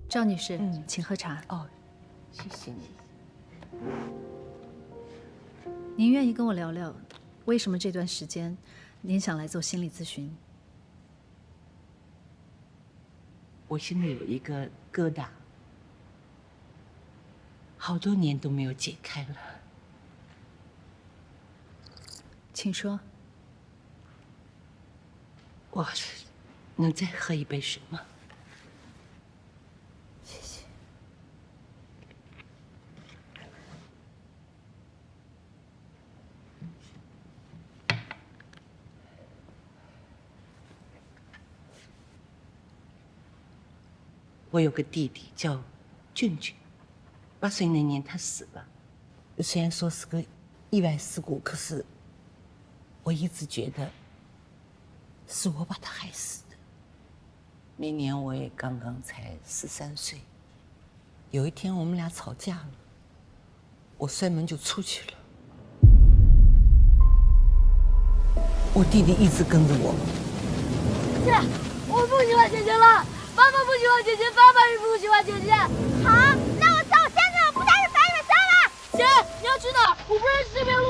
赵女士，请喝茶。哦，谢谢你。您愿意跟我聊聊，为什么这段时间您想来做心理咨询？我心里有一个疙瘩，好多年都没有解开了。请说。我能再喝一杯水吗？谢谢。我有个弟弟叫俊俊，8岁那年他死了。虽然说是个意外事故，可是我一直觉得是我把他害死的。那年我也刚刚才13岁。有一天我们俩吵架了，我摔门就出去了。我弟弟一直跟着我。姐，我不喜欢姐姐了。爸爸不喜欢姐姐，爸爸也不喜欢姐姐。好，那我走，现在我不带人把你们杀了。姐，你要去哪儿？我不认识这边路。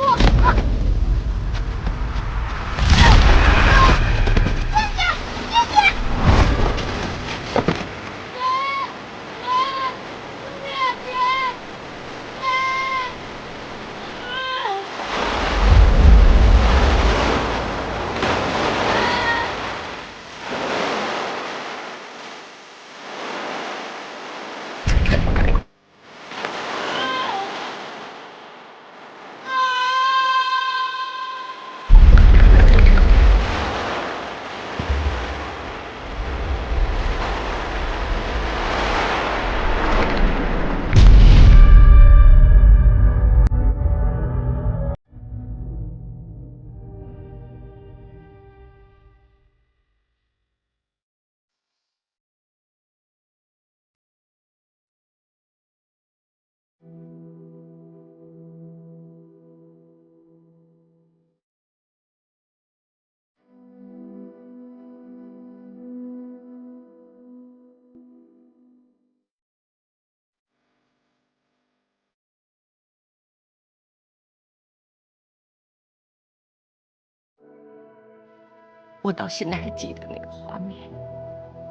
我到现在还记得那个画面，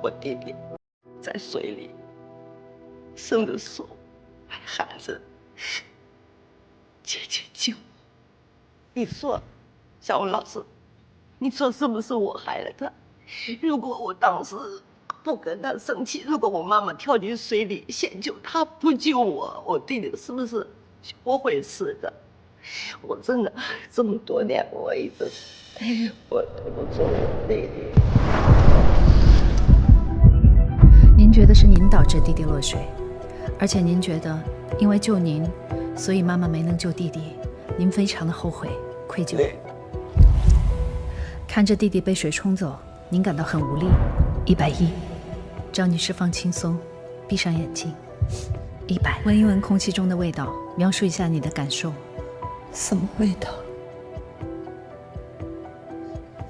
我弟弟在水里伸着手，还喊着“姐姐救我”。你说，小文老师，你说是不是我害了他？如果我当时不跟他生气，如果我妈妈跳进水里先救他，不救我，我弟弟是不是不会死的？我真的这么多年，我一直我对不住我弟弟。您觉得是您导致弟弟落水，而且您觉得因为救您，所以妈妈没能救弟弟，您非常的后悔、愧疚。看着弟弟被水冲走，您感到很无力。110，赵女士放轻松，闭上眼睛。100，闻一闻空气中的味道，描述一下你的感受。什么味道？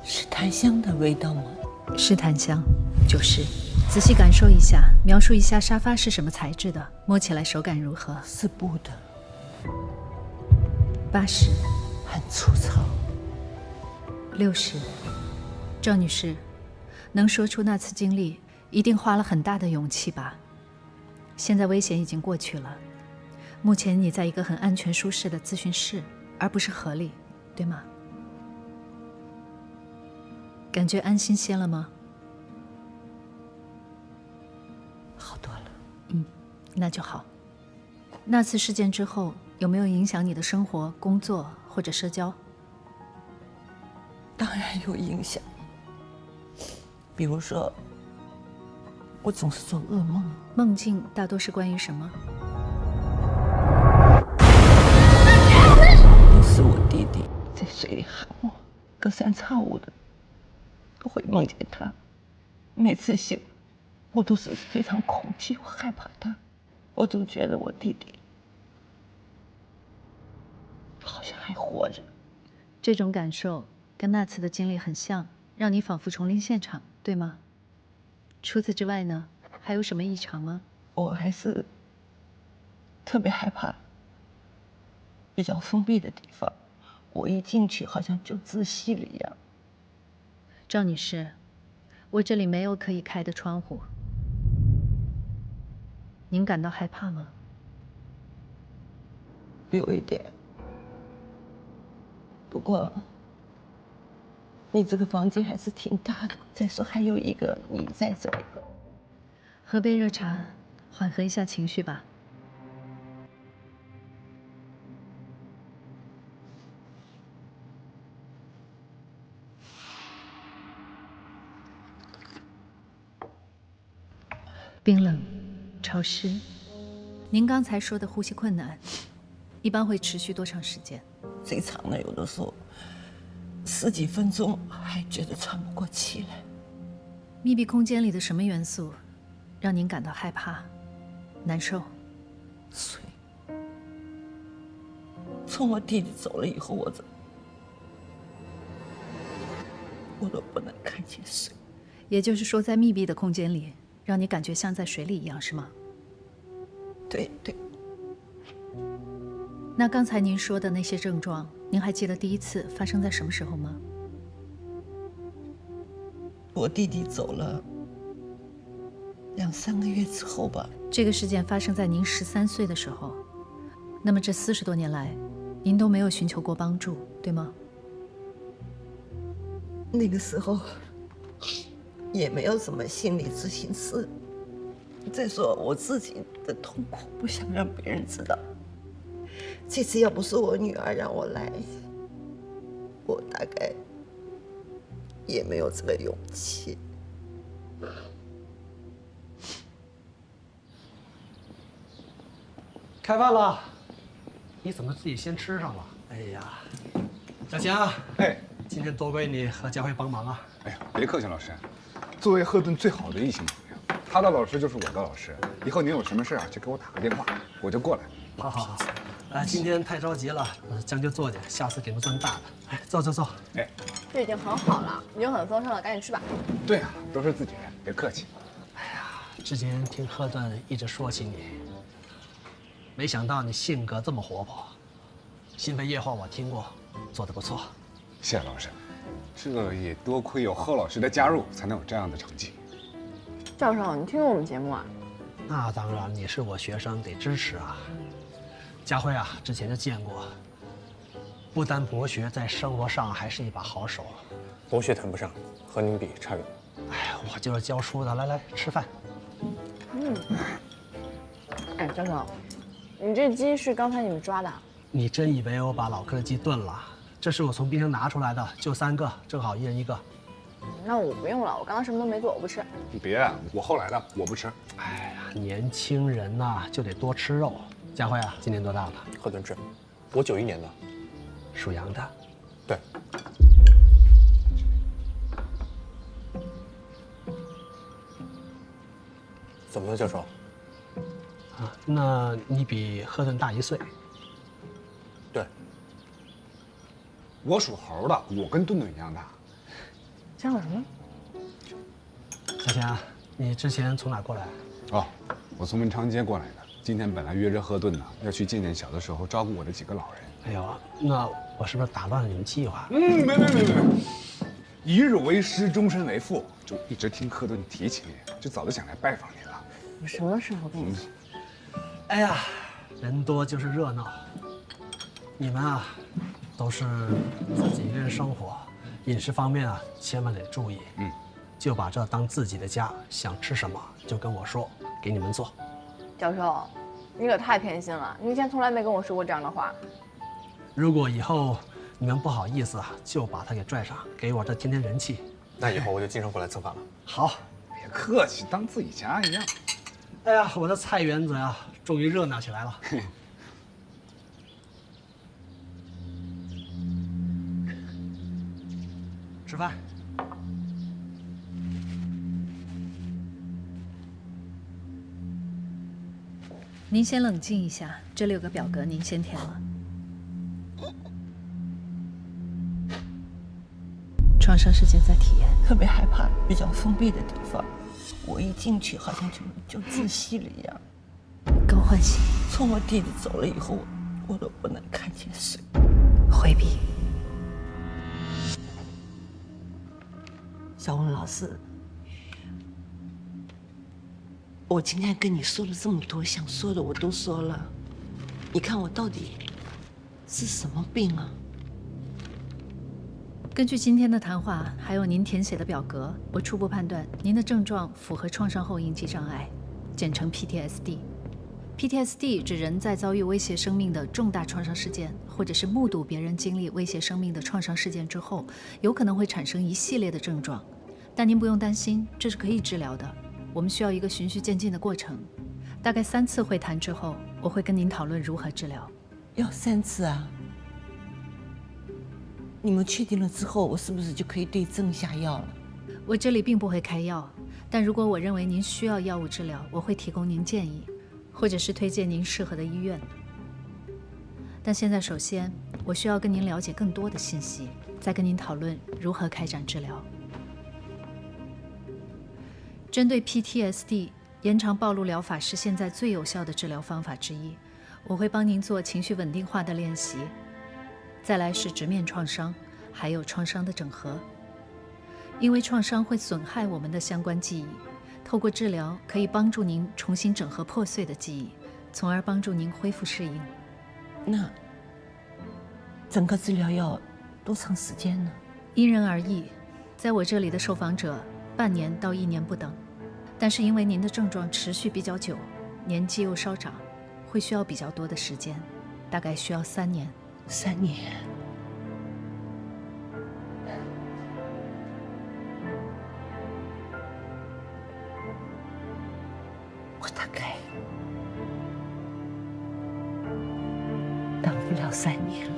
是檀香的味道吗？是檀香，就是。仔细感受一下，描述一下沙发是什么材质的，摸起来手感如何？是布的。80，很粗糙。60，赵女士，能说出那次经历，一定花了很大的勇气吧？现在危险已经过去了，目前你在一个很安全舒适的咨询室，而不是河里，对吗？感觉安心些了吗？好多了。那就好。那次事件之后，有没有影响你的生活、工作或者社交？当然有影响。比如说，我总是做噩梦。梦境大多是关于什么？都是我弟弟在水里喊我，隔三差五的都会梦见他。每次醒，我都是非常恐惧，我害怕他，我总觉得我弟弟好像还活着。这种感受跟那次的经历很像，让你仿佛重临现场，对吗？除此之外呢，还有什么异常吗？我还是特别害怕比较封闭的地方。我一进去好像就窒息了一样。赵女士，我这里没有可以开的窗户，您感到害怕吗？有一点。不过，你这个房间还是挺大的。再说还有一个你在这里。喝杯热茶，缓和一下情绪吧。冰冷、潮湿。您刚才说的呼吸困难，一般会持续多长时间？最长的有的时候10几分钟，还觉得喘不过气来。密闭空间里的什么元素让您感到害怕、难受？水。从我弟弟走了以后，我都不能看见水。也就是说，在密闭的空间里，让你感觉像在水里一样，是吗？对对。那刚才您说的那些症状，您还记得第一次发生在什么时候吗？我弟弟走了2、3个月之后吧。这个事件发生在您13岁的时候，那么这40多年来，您都没有寻求过帮助，对吗？那个时候也没有什么心理咨询师。再说我自己的痛苦不想让别人知道。这次要不是我女儿让我来，我大概也没有这个勇气。开饭了，你怎么自己先吃上了？哎呀，小强，哎，今天多亏你和佳慧帮忙啊！哎呀，别客气，老师。作为赫顿最好的异性朋友，他的老师就是我的老师。以后您有什么事啊，就给我打个电话，我就过来。好好好，今天太着急了，将就坐下，下次给你们算大的。哎，坐坐坐。哎，这已经很好了，已经很丰盛了，赶紧吃吧。对啊，都是自己人，别客气。哎呀，之前听赫顿一直说起你，没想到你性格这么活泼。心扉夜话我听过，做得不错。谢谢老师，这也多亏有贺老师的加入，才能有这样的成绩。教授，你听过我们节目啊？那当然，你是我学生，得支持啊。佳慧啊，之前就见过，不单博学，在生活上还是一把好手。博学谈不上，和您比差远。哎呀，我就是教书的。来来，吃饭。哎，教授，你这鸡是刚才你们抓的？你真以为我把老柯的鸡炖了？这是我从冰箱拿出来的，就3个，正好1人1个。那我不用了，我刚刚什么都没做，我不吃。你别，我后来的，我不吃。哎呀，年轻人呐，就得多吃肉。佳慧啊，今年多大了？贺顿志，我91年的，属羊的。对。怎么了，教授？啊，那你比赫顿大1岁。对。我属猴的，我跟顿顿一样大。叫我什么？小强，你之前从哪过来？哦，我从文昌街过来的。今天本来约着赫顿呢，要去见见小的时候照顾我的几个老人。哎呦，那我是不是打乱了你们计划？没。一日为师，终身为父，就一直听赫顿提起你，就早就想来拜访你了。我什么时候跟你说？哎呀，人多就是热闹。你们啊，都是自己一个人生活，饮食方面啊，千万得注意。就把这当自己的家，想吃什么就跟我说，给你们做。教授，你可太偏心了，你以前从来没跟我说过这样的话。如果以后你们不好意思啊，就把他给拽上，给我这添添人气。那以后我就经常过来蹭饭了。好，别客气，当自己家一样。哎呀，我的菜园子呀，终于热闹起来了。吃饭。您先冷静一下，这里有个表格，您先填了。创伤事件再体验，特别害怕比较封闭的地方。我一进去好像就窒息了一样。高欢喜，从我弟弟走了以后，我都不能看见水。回避。小文老师，我今天跟你说了这么多，想说的我都说了，你看我到底是什么病啊？根据今天的谈话，还有您填写的表格，我初步判断您的症状符合创伤后应激障碍，简称 PTSD。PTSD 指人在遭遇威胁生命的重大创伤事件，或者是目睹别人经历威胁生命的创伤事件之后，有可能会产生一系列的症状。但您不用担心，这是可以治疗的。我们需要一个循序渐进的过程。大概3次会谈之后，我会跟您讨论如何治疗。要3次啊？你们确定了之后，我是不是就可以对症下药了？我这里并不会开药，但如果我认为您需要药物治疗，我会提供您建议，或者是推荐您适合的医院。但现在首先，我需要跟您了解更多的信息，再跟您讨论如何开展治疗。针对 PTSD， 延长暴露疗法是现在最有效的治疗方法之一。我会帮您做情绪稳定化的练习，再来是直面创伤，还有创伤的整合。因为创伤会损害我们的相关记忆，透过治疗可以帮助您重新整合破碎的记忆，从而帮助您恢复适应。那整个治疗要多长时间呢？因人而异，在我这里的受访者半年到1年不等，但是因为您的症状持续比较久，年纪又稍长，会需要比较多的时间，大概需要3年。3年。我大概等不了3年了。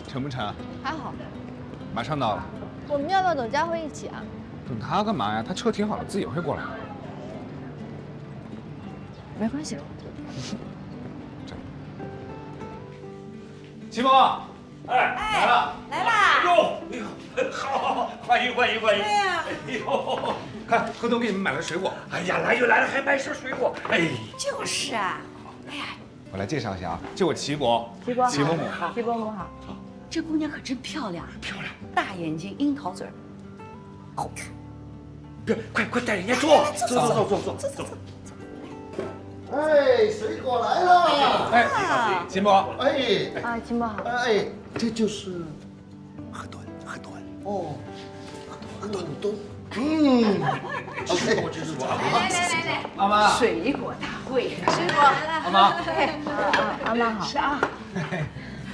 成不成？还好。马上到了。我们要不要等佳慧一起啊？等他干嘛呀？他车停好了，自己会过来。没关系。秦萌，来了，来啦！哟，好，欢迎。对呀。哎呦，看，何总给你们买了水果。哎呀，来就来了，还买些水果。哎，就是啊。哎呀，我来介绍一下啊，这我齐伯，齐伯母好。齐伯母好。这姑娘可真漂亮，大眼睛，樱桃嘴，好看。快带人家坐，走。哎，水果来了！哎，秦伯，哎，啊，秦伯好。哎，这就是河豚哦，河豚，嗯，来，阿妈，水果大会，阿妈，阿妈好。是啊。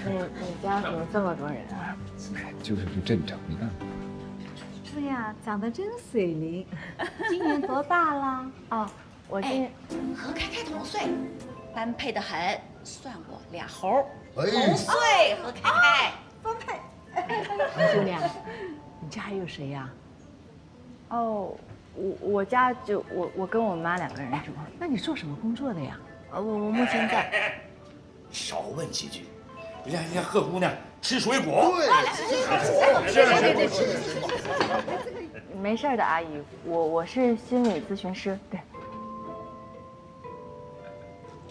你家怎么这么多人啊？就是不正常，你看。对呀，长得真水灵。今年多大了？哦，我今和开同岁，般配得很。算我俩猴，哎同岁和开。般配。姑娘，你家还有谁呀？哦，我家就我跟我妈2个人住。那你做什么工作的呀？我目前在。少问几句，让人家贺姑娘吃水果。对，没事的，阿姨，我是心理咨询师，对。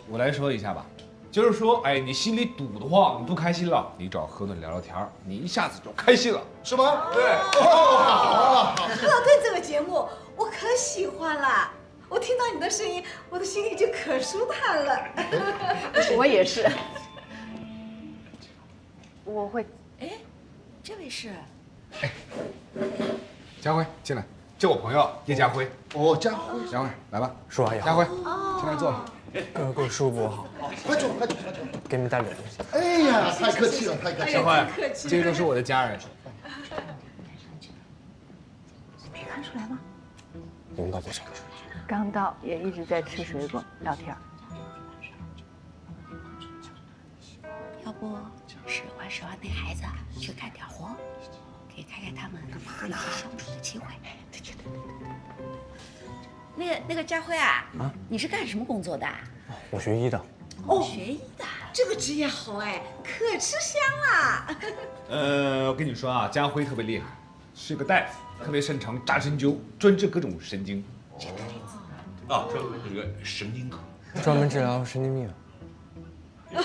我来说一下吧，就是说，哎，你心里堵得慌，你不开心了，你找何顿聊聊天，你一下子就开心了，是吗？对。贺顿这个节目我可喜欢了，我听到你的声音，我的心里就可舒坦了。我也是。我会。哎，这位是？哎，佳辉进来，这我朋友叶家辉。哦，佳辉，佳辉来吧，叔阿姨好。佳辉，进来坐。各位叔伯好。快坐。给你们带点东西。哎呀，太客气了。佳辉，这些都是我的家人。没看出来吗？你们到多少？刚到，也一直在吃水果聊天。要不是我指望那孩子去干点活，可以开开他们一起相处的机会。对。那个佳辉啊，你是干什么工作的？我学医的。哦，学医的。这个职业好哎，可吃香啦。我跟你说啊，家辉特别厉害，是个大夫，特别擅长扎针灸，专治各种神经。啊，这个神经科，专门治疗神经病。这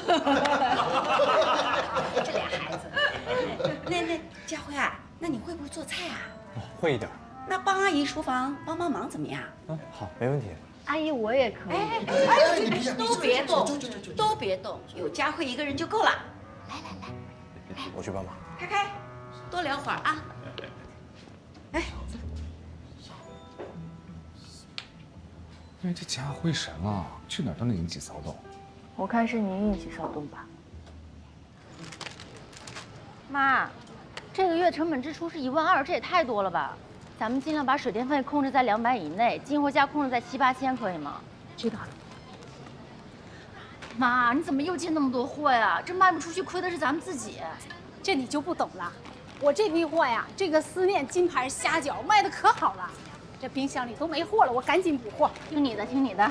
俩孩子，那佳慧啊，那你会不会做菜啊？哦，会一点。那帮阿姨厨房帮忙怎么样？啊，好，没问题。阿姨，我也可以。哎，都别动，都别动，有佳慧一个人就够了。来，我去帮忙。开，多聊会儿啊。哎，这佳慧神啊，去哪儿都能引起骚动。我看是您引起骚动吧。妈，这个月成本支出是12000，这也太多了吧？咱们尽量把水电费控制在200以内，进货价控制在7、8千，可以吗？知道了。妈，你怎么又进那么多货呀？这卖不出去，亏的是咱们自己。这你就不懂了。我这批货呀，这个丝面、金牌、虾饺卖的可好了，这冰箱里都没货了，我赶紧补货。听你的，听你的。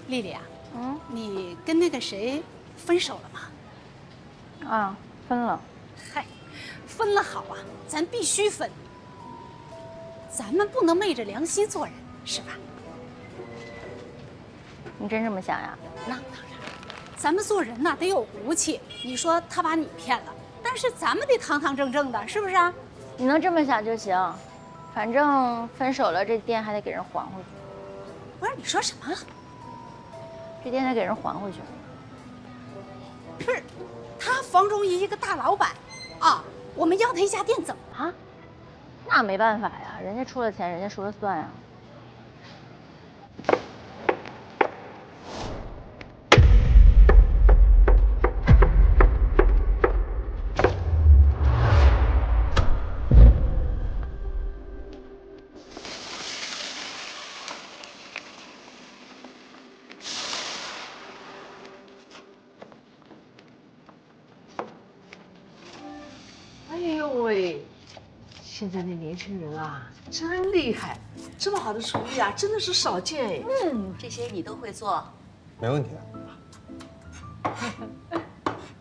丽丽啊，你跟那个谁分手了吗？啊，分了。嗨，分了好啊，咱必须分。咱们不能昧着良心做人，是吧？你真这么想呀？那当然，咱们做人呐得有骨气。你说他把你骗了，但是咱们得堂堂正正的，是不是啊？你能这么想就行，反正分手了，这店还得给人还回去。不是，你说什么？这店得给人还回去。不是，他房中一个大老板啊，我们要他一家店怎么了？那没办法呀，人家出了钱，人家说了算呀。哎呦喂，现在那年轻人啊，真厉害，这么好的厨艺啊，真的是少见哎。这些你都会做？没问题的。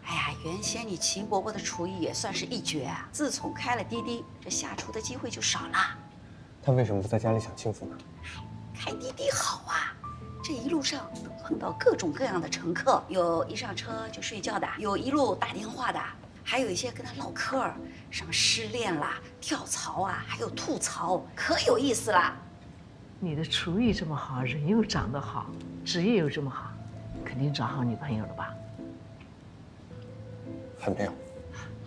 哎呀，原先你秦伯伯的厨艺也算是一绝啊，自从开了滴滴，这下厨的机会就少了。他为什么不在家里享幸福呢？开滴滴好啊，这一路上能碰到各种各样的乘客，有一上车就睡觉的，有一路打电话的。还有一些跟他唠嗑，什么失恋啦、跳槽啊，还有吐槽，可有意思了。你的厨艺这么好，人又长得好，职业又这么好，肯定找好女朋友了吧？还没有。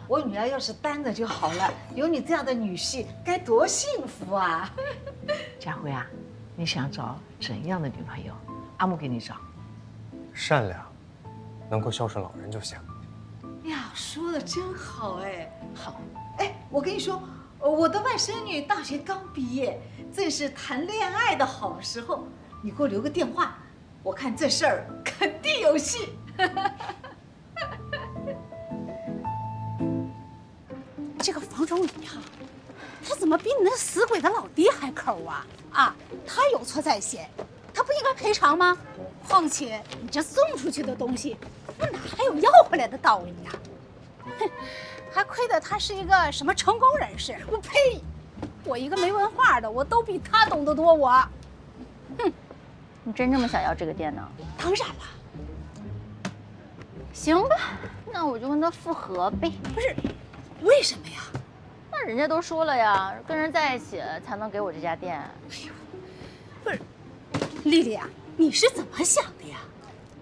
我女儿要是单着就好了，有你这样的女婿，该多幸福啊！佳慧啊，你想找怎样的女朋友？阿木给你找。善良，能够孝顺老人就行。哎呀，说的真好哎！好，哎，我跟你说，我的外甥女大学刚毕业，正是谈恋爱的好时候。你给我留个电话，我看这事儿肯定有戏。这个房中医哈，他怎么比你那死鬼的老爹还抠啊？啊，他有错在先，他不应该赔偿吗？况且你这送出去的东西，我哪还有要回来的道理呀？哼，还亏得他是一个什么成功人士，我呸！我一个没文化的，我都比他懂得多。我，哼，你真这么想要这个店呢？当然了。行吧，那我就跟他复合呗。不是，为什么呀？那人家都说了呀，跟人在一起才能给我这家店。哎呦，不是，丽丽啊，你是怎么想的呀？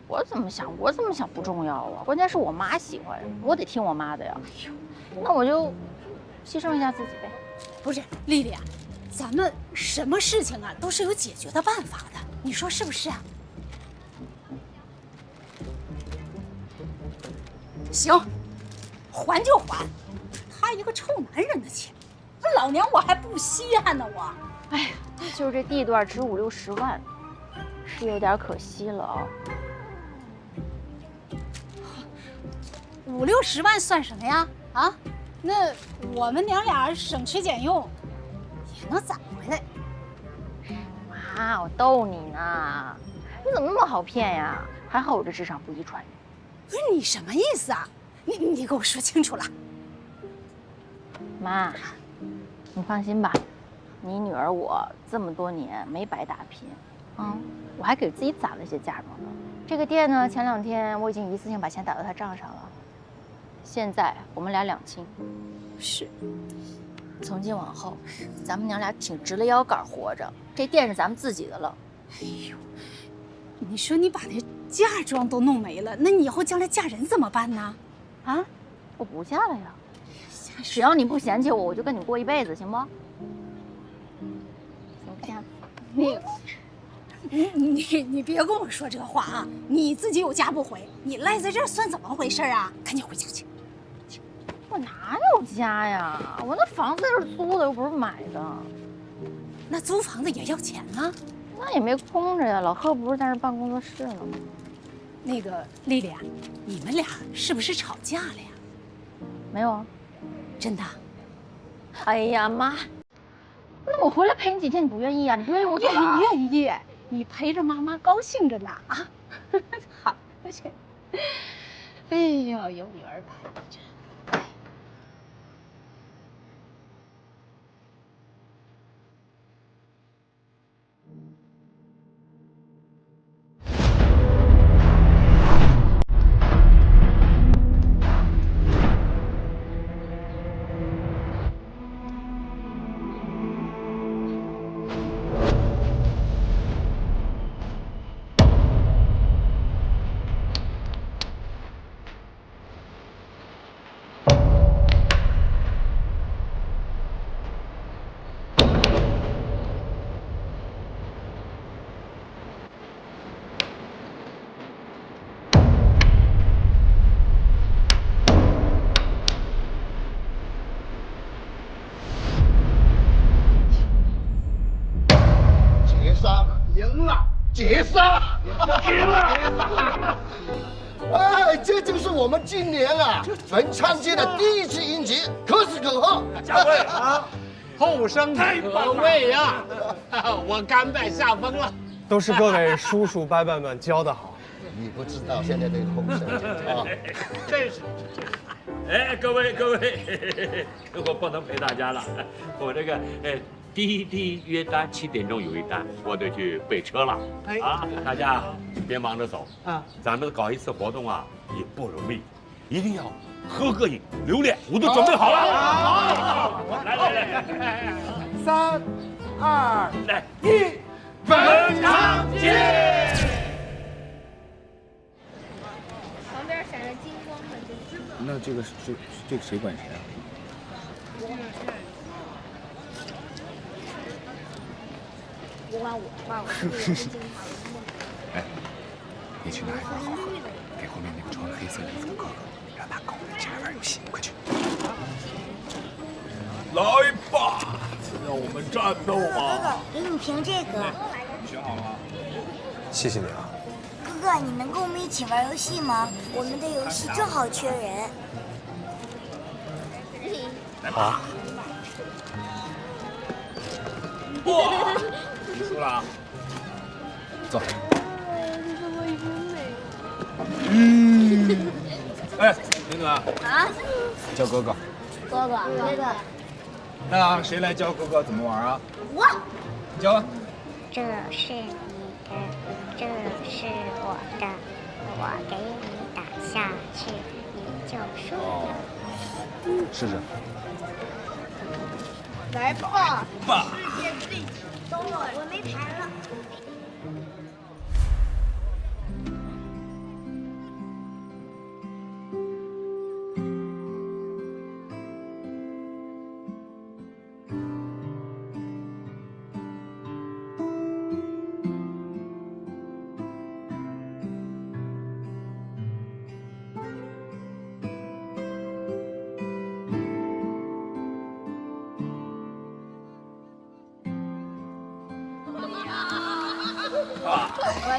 我怎么想不重要啊，关键是我妈喜欢，我得听我妈的呀。哎呦，那我就牺牲一下自己呗。不是，丽丽啊，咱们什么事情啊都是有解决的办法的，你说是不是啊？行，还就还，他一个臭男人的钱，老娘我还不稀罕呢我。哎呀，就是这地段值50、60万，是有点可惜了啊。50、60万算什么呀？啊，那我们娘俩省吃俭用，也能攒回来。妈，我逗你呢，你怎么那么好骗呀？还好我这智商不遗传。不是你什么意思啊？你给我说清楚了。妈，你放心吧，你女儿我这么多年没白打拼，我还给自己攒了些嫁妆呢。这个店呢，前2天我已经一次性把钱打到她账上了。现在我们俩2清。是。从今往后，咱们娘俩挺直了腰杆活着，这店是咱们自己的了。哎呦，你说你把那嫁妆都弄没了，那你以后将来嫁人怎么办呢？啊，我不嫁了呀。只要你不嫌弃我，我就跟你过一辈子，行不？行不行？那个，你别跟我说这话啊！你自己有家不回，你赖在这儿算怎么回事啊？赶紧回家去。我哪有家呀？我那房子是租的，又不是买的。那租房子也要钱呢？那也没空着呀。老贺不是在这办工作室呢吗？那个丽丽啊，你们俩是不是吵架了呀？没有啊。真的？哎呀妈！那我回来陪你几天，你不愿意啊？你不愿意我走了？愿意，你陪着妈妈高兴着呢啊！好，去。哎呦，有女儿陪着。解散，赢了！哎，这就是我们今年啊文昌街的第1次迎接，可喜可贺。嘉惠啊，后生可畏呀！我甘拜下风了。都是各位叔叔伯伯们教的好。你不知道现在这个后生啊，真是。哎，各位，我不能陪大家了，我这个第约单7点钟有一单，我得去备车了。啊，大家别忙着走啊，咱们搞一次活动啊也不容易，一定要合个影留念，我都准备好了。好，来，3、2、1，文昌街。旁边闪着金光的就是。那这个谁管谁啊？别管我，这个有金牌。哎，你去拿一份好喝的，给后面那个穿黑色衣服的哥哥，让他跟我们一起来玩游戏，快去！来吧，让我们战斗吧！哥哥，给你评这个。你选好了？谢谢你啊。哥哥，你能跟我们一起玩游戏吗？我们的游戏正好缺人。好。哇！你输了啊！走。哎，那个啊？叫哥哥。哥哥。那谁来教哥哥怎么玩啊？我。教啊。这是你的，这是我的，我给你打下去，你就输了。试试。来吧。等我没牌了。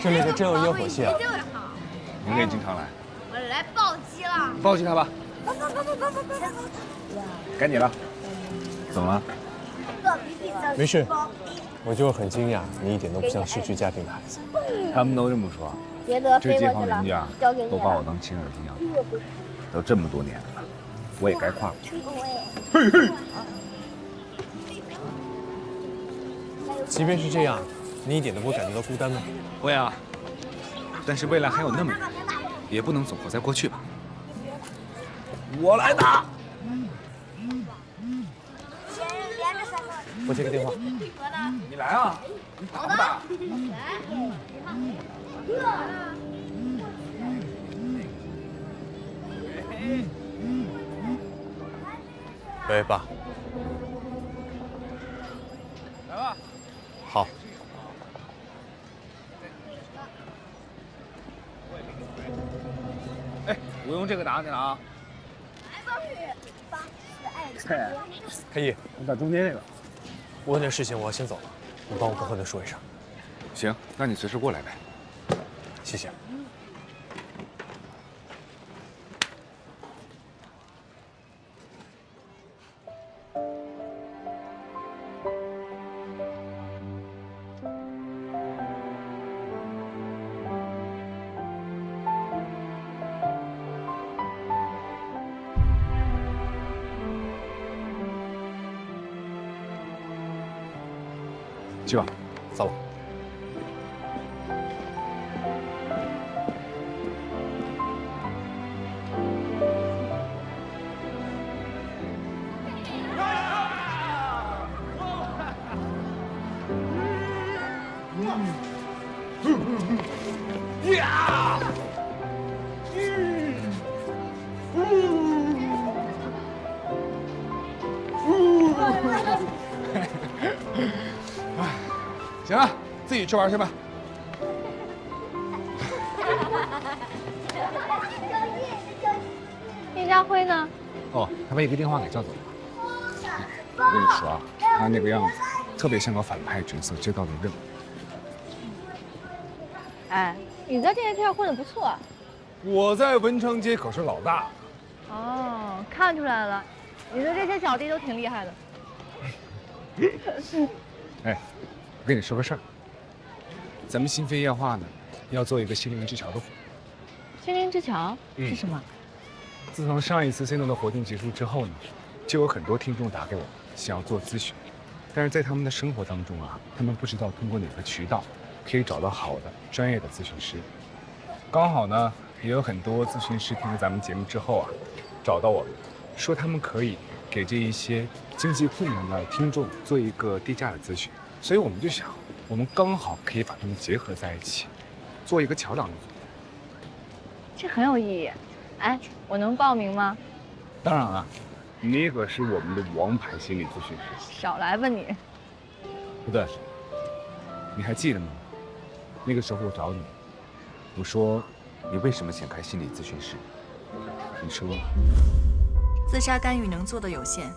这里的真有烟火气啊！你可以经常来。我来暴击了！抱起他吧。该你了。怎么了？没事，我就是很惊讶，你一点都不像失去家庭的孩子。他们都这么说，这街坊邻居啊，都把我当亲儿子一样，都这么多年了，我也该夸夸。嘿嘿，即便是这样，你一点都不会感觉到孤单吗？会啊，但是未来还有那么远，也不能总活在过去吧。我来打。我接个电话。你来啊！你打不打？喂，爸。来吧。好。哎，我用这个打你了啊。开义，你打中间这个。我有点事情，我要先走了，你帮我跟贺队说一声。行，那你随时过来呗。谢谢。去吧，走。行了，自己去玩去吧。叶家辉呢？哦，他被一个电话给叫走了。我跟你说啊，他那个样子，特别像个反派角色接到的任务。哎，你在这些片混得不错啊。我在文昌街可是老大。哦，看出来了，你的这些小弟都挺厉害的。哎，我跟你说个事儿，咱们新飞夜话呢，要做一个心灵之桥的活动。心灵之桥是什么？自从上一次 CNO 的活动结束之后呢，就有很多听众打给我，想要做咨询，但是在他们的生活当中啊，他们不知道通过哪个渠道可以找到好的专业的咨询师。刚好呢，也有很多咨询师听了咱们节目之后啊，找到我们，说他们可以给这一些经济困难的听众做一个低价的咨询，所以我们就想，我们刚好可以把他们结合在一起，做一个桥梁的作用。这很有意义。哎，我能报名吗？当然了，你可是我们的王牌心理咨询师。少来吧你。不对，你还记得吗？那个时候我找你，我说你为什么想开心理咨询室？你说自杀干预能做的有限，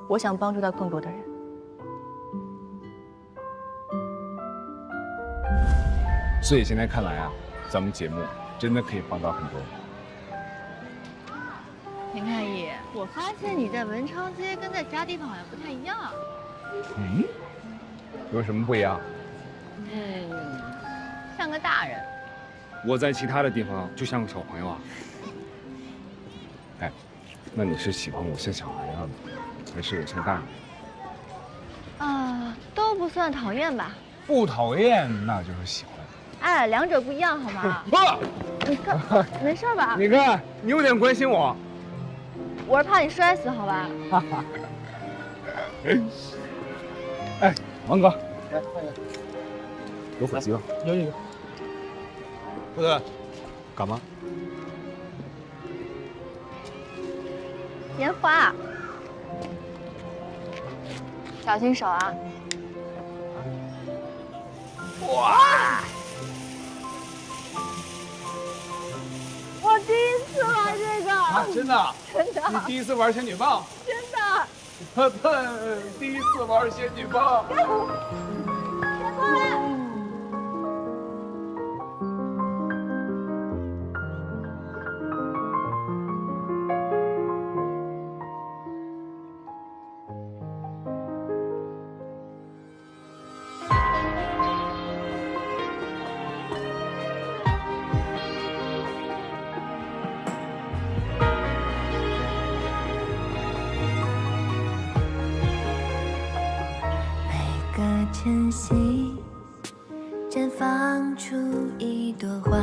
我想帮助到更多的人。所以现在看来啊，咱们节目真的可以帮到很多人。田开义，我发现你在文昌街跟在其他地方好像不太一样。嗯？有什么不一样？像个大人。我在其他的地方就像个小朋友啊。哎，那你是喜欢我像小孩样的，还是我像大人？啊，都不算讨厌吧。不讨厌，那就是喜欢。哎，两者不一样，好吗？不，你看，没事吧？你看，你有点关心我。我是怕你摔死，好吧？哎，王哥，有火鸡吗？有。不对，干嘛？烟花，小心手啊！哇！我第一次玩这个啊，真的？真的。你第一次玩仙女棒？真的。第一次玩仙女棒。个晨曦，绽放出一朵花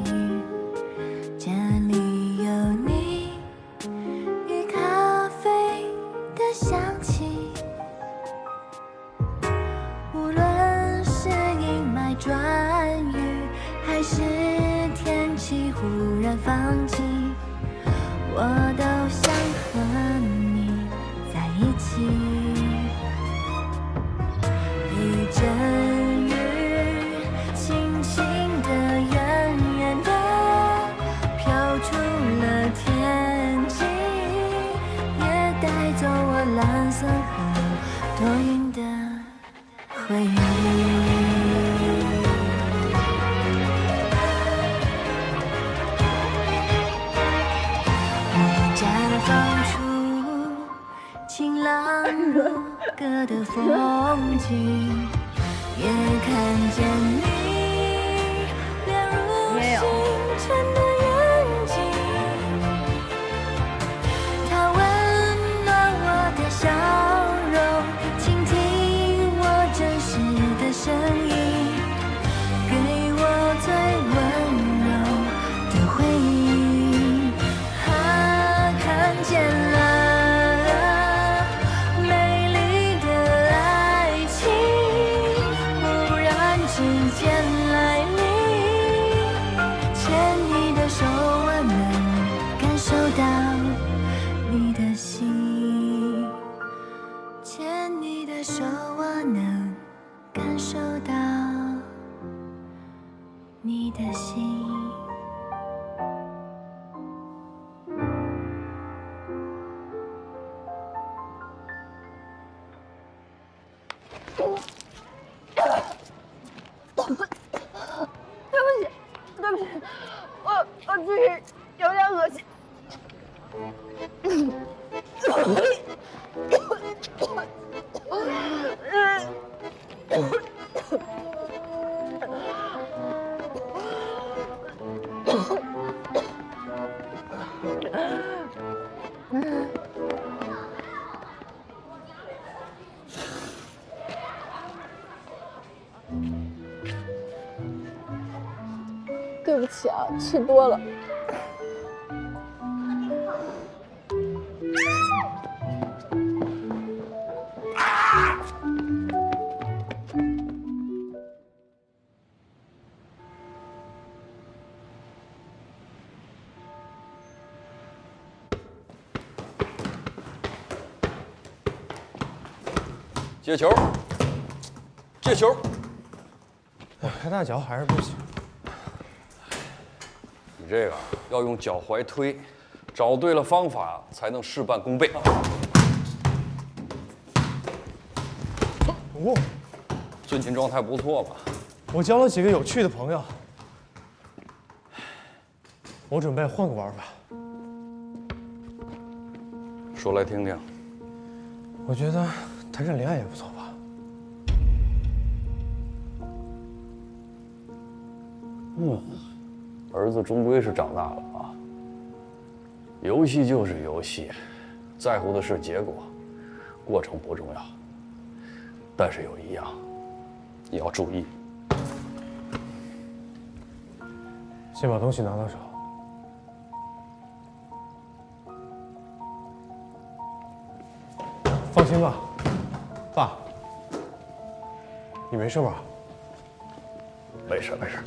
语。这里有你与咖啡的香气，无论是阴霾转雨，还是天气忽然放晴，我都想和你在一起。一阵雨，轻轻的、远远的飘出了天际，也带走我蓝色和多云的回忆。你绽放出晴朗如歌的风景，也看见你亮如星辰的眼睛，它温暖我的笑容，倾听我真实的声音，给我最温柔的回应。看见了美丽的爱情，忽然之间来临，牵你的手，我能感受到你的心，牵你的手，我能感受到你的心。对不起，我自己有点恶心。对不起啊，吃多了。接球，接球。我开大脚还是不行。你这个要用脚踝推，找对了方法才能事半功倍。哦，最近状态不错吧？我交了几个有趣的朋友，我准备换个玩法。说来听听。我觉得谈场恋爱也不错吧。儿子终归是长大了啊。游戏就是游戏，在乎的是结果，过程不重要。但是有一样，你要注意。先把东西拿到手。放心吧，爸，你没事吧？没事没事，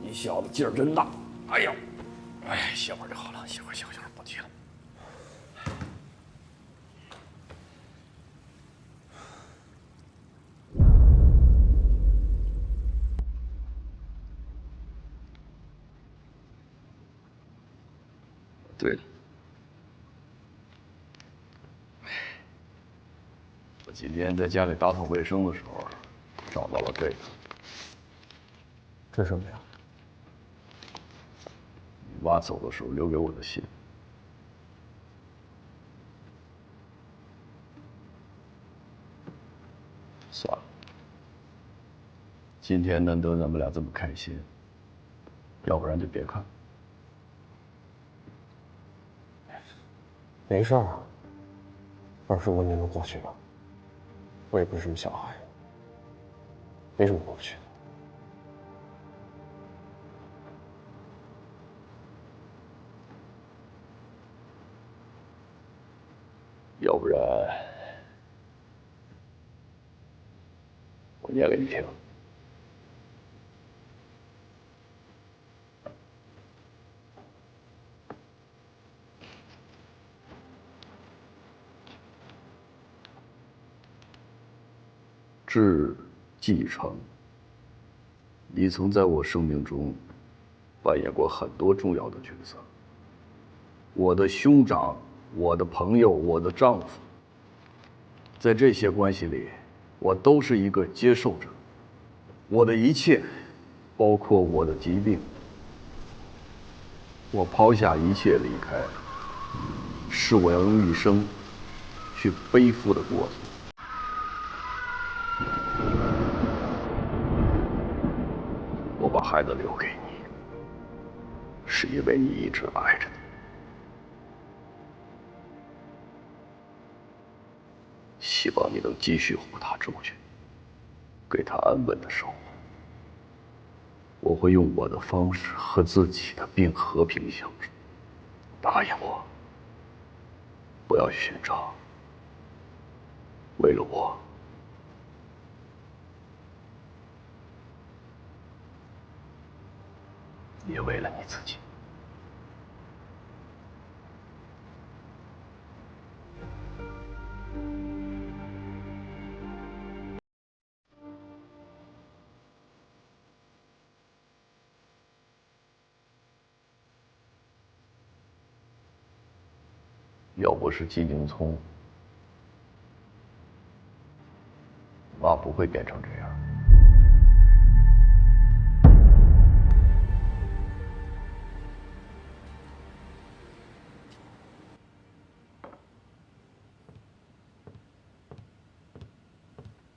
你小子劲儿真大。哎呦，哎，歇会儿就好了，歇会儿歇会儿歇会儿，不急了。对了，我今天在家里打扫卫生的时候，找到了这个。这什么呀？你爸走的时候留给我的信。算了，今天难得咱们俩这么开心，要不然就别看。没事儿啊，25年都过去了，我也不是什么小孩。没什么过不去的。要不然，我念给你听。致继承，你曾在我生命中扮演过很多重要的角色。我的兄长，我的朋友，我的丈夫，在这些关系里，我都是一个接受者。我的一切，包括我的疾病，我抛下一切离开，是我要用一生去背负的过程。我把孩子留给你，是因为你一直爱着他。希望你能继续护他周全，给他安稳的生活。我会用我的方式和自己的病和平相处。答应我，不要寻找。为了我，也为了你自己。要不是季宁聪，妈不会变成这样。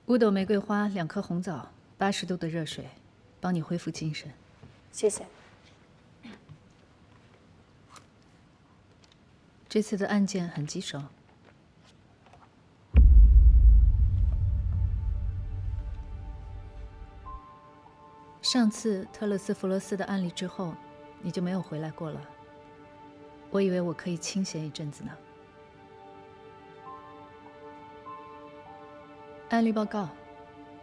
5朵玫瑰花，2颗红枣，80度的热水，帮你恢复精神。谢谢。这次的案件很棘手。上次特勒斯弗罗斯的案例之后，你就没有回来过了。我以为我可以清闲一阵子呢。案例报告，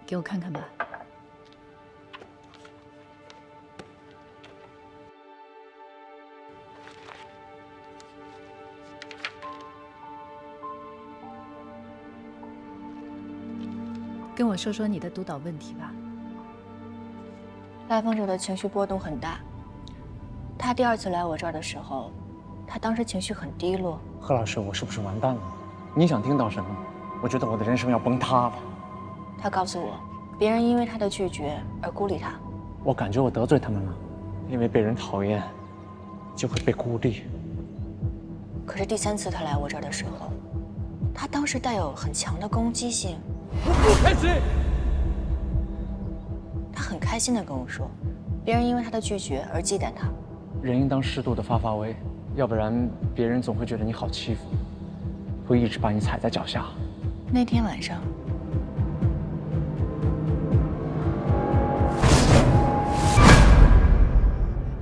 给我看看吧。跟我说说你的督导问题吧。来访者的情绪波动很大。他第2次来我这儿的时候，他当时情绪很低落。贺老师，我是不是完蛋了？你想听到什么？我觉得我的人生要崩塌了。他告诉我，别人因为他的拒绝而孤立他。我感觉我得罪他们了，因为被人讨厌，就会被孤立。可是第3次他来我这儿的时候，他当时带有很强的攻击性。开始。他很开心地跟我说，别人因为他的拒绝而忌惮他。人应当适度的发威，要不然别人总会觉得你好欺负，会一直把你踩在脚下。那天晚上，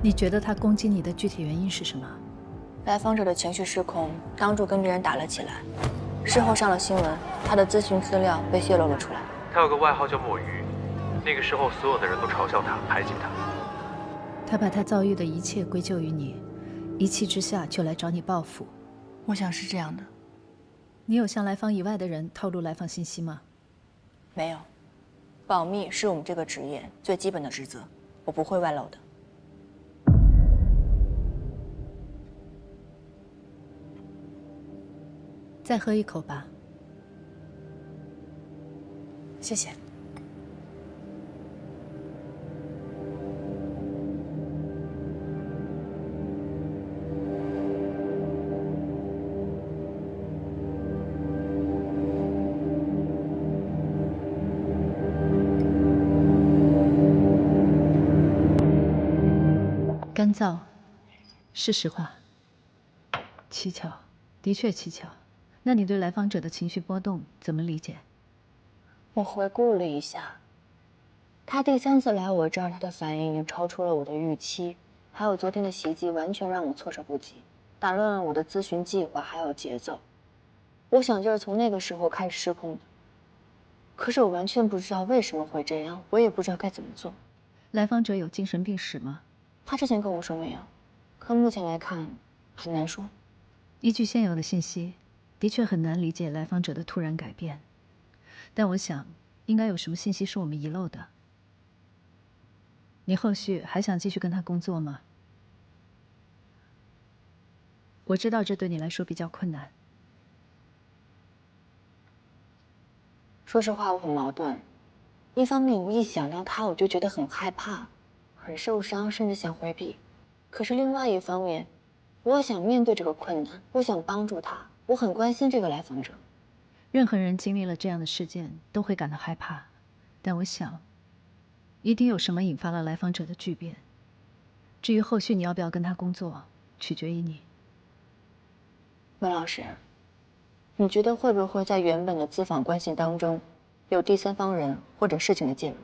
你觉得他攻击你的具体原因是什么？来访者的情绪失控，当众跟别人打了起来。事后上了新闻，他的咨询资料被泄露了出来。他有个外号叫墨鱼，那个时候所有的人都嘲笑他、排挤他。他把他遭遇的一切归咎于你，一气之下就来找你报复。我想是这样的。你有向来访以外的人透露来访信息吗？没有，保密是我们这个职业最基本的职责，我不会外露的。再喝一口吧。谢谢。干燥，是实话。蹊跷，的确蹊跷。那你对来访者的情绪波动怎么理解？我回顾了一下，他第3次来我这儿，他的反应已经超出了我的预期，还有昨天的袭击完全让我措手不及，打乱了我的咨询计划还有节奏。我想就是从那个时候开始失控的，可是我完全不知道为什么会这样，我也不知道该怎么做。来访者有精神病史吗？他之前跟我说没有，可目前来看很难说。依据现有的信息，的确很难理解来访者的突然改变，但我想应该有什么信息是我们遗漏的。你后续还想继续跟他工作吗？我知道这对你来说比较困难。说实话，我很矛盾。一方面，我一想到他，我就觉得很害怕，很受伤，甚至想回避；可是另外一方面，我想面对这个困难，我想帮助他，我很关心这个来访者。任何人经历了这样的事件都会感到害怕，但我想，一定有什么引发了来访者的巨变。至于后续你要不要跟他工作，取决于你。温老师，你觉得会不会在原本的咨访关系当中，有第3方人或者事情的介入？